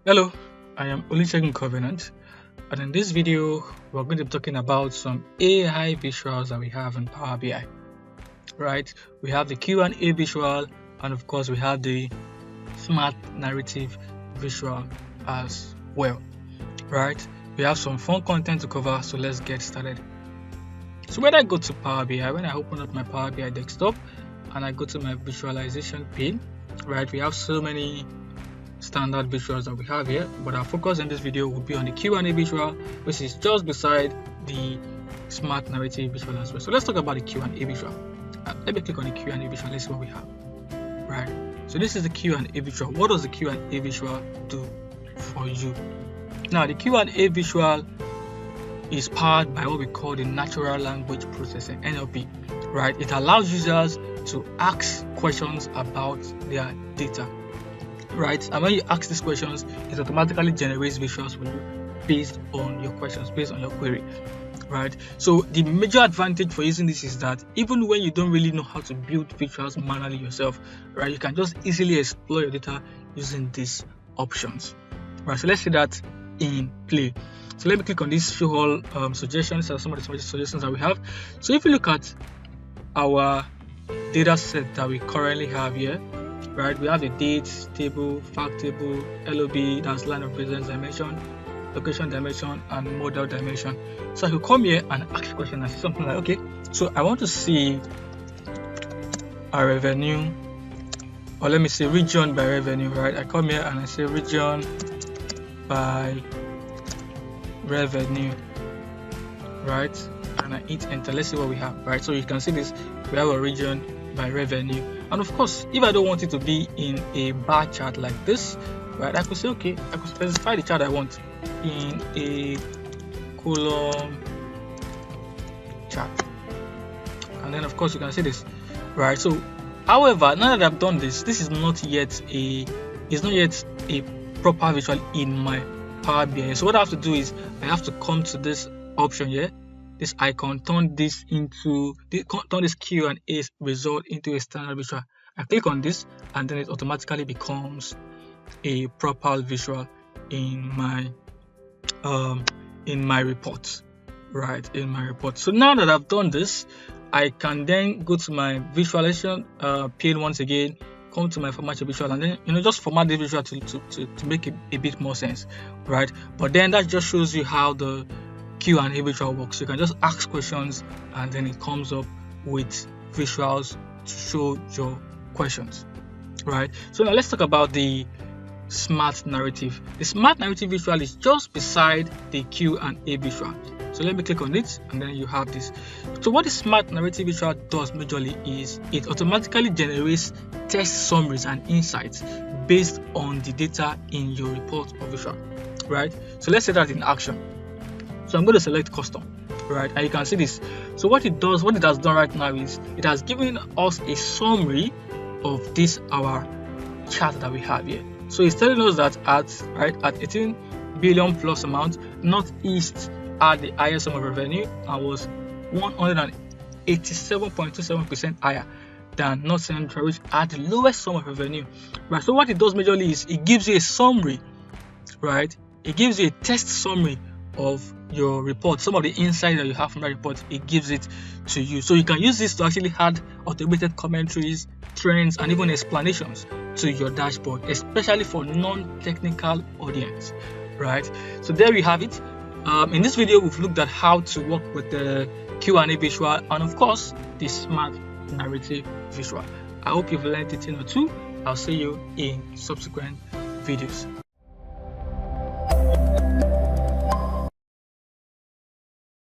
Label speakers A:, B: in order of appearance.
A: Hello, I am Olusegun Covenant, and in this video we're going to be talking about some AI visuals that we have in Power BI. Right, we have the Q&A visual, and of course we have the smart narrative visual as well. Right, we have some fun content to cover, so let's get started. So when I go to Power BI, when I open up my Power BI desktop and I go to my visualization pane, right, we have so many standard visuals that we have here, but our focus in this video will be on the Q&A visual, which is just beside the smart narrative visual as well. So let's talk about the Q&A visual. Let me click on the Q&A visual. Let's see what we have. Right, so this is the Q&A visual. What does the Q&A visual do for you? Now the Q&A visual is powered by what we call the natural language processing, NLP. Right, it allows users to ask questions about their data. Right, and when you ask these questions, it automatically generates visuals for you based on your questions, based on your query. Right, so the major advantage for using this is that even when you don't really know how to build visuals manually yourself, right, you can just easily explore your data using these options. Right, so let's see that in play. So let me click on these show all suggestions. Are some of the suggestions that we have. So if you look at our data set that we currently have here, right, we have the dates table, fact table, LOB, that's line of presence dimension, location dimension, and model dimension. So I could come here and ask a question and say something like, okay, so I want to see a revenue, or let me say region by revenue. Right, I come here and I say region by revenue, right, and I hit enter. Let's see what we have. Right, so you can see this, we have a region by revenue. And of course, if I don't want it to be in a bar chart like this, right, I could say, okay, I could specify the chart I want in a column chart, and then of course you can see this. Right, so however, now that I've done this, this is not yet a proper visual in my Power BI. So what I have to do is I have to come to this option here, this icon, turn this Q&A result into a standard visual. I click on this and then it automatically becomes a proper visual in my report. Right, in my report. So now that I've done this, I can then go to my visualization pane once again, come to my format visual, and then just format the visual to make it a bit more sense. Right, but then that just shows you how the Q&A visual works. You can just ask questions and then it comes up with visuals to show your questions. Right, so now let's talk about the smart narrative. The smart narrative visual is just beside the Q&A visual. So let me click on it and then you have this. So what the smart narrative visual does majorly is it automatically generates text summaries and insights based on the data in your report or visual. Right, so let's say that in action. So I'm going to select custom, right, and you can see this. So what it has done right now is it has given us a summary of this our chart that we have here. So it's telling us that at 18 billion plus amount, Northeast had the highest sum of revenue and was 187.27% higher than North Central, which had the lowest sum of revenue. Right, so what it does majorly is it gives you a summary, right, it gives you a text summary of your report, some of the insights that you have from that report. It gives it to you, so you can use this to actually add automated commentaries, trends, and even explanations to your dashboard, especially for non-technical audience. Right, so there we have it. In this video we've looked at how to work with the Q&A visual and of course the smart narrative visual. I hope you've learned a thing or two. I'll see you in subsequent videos.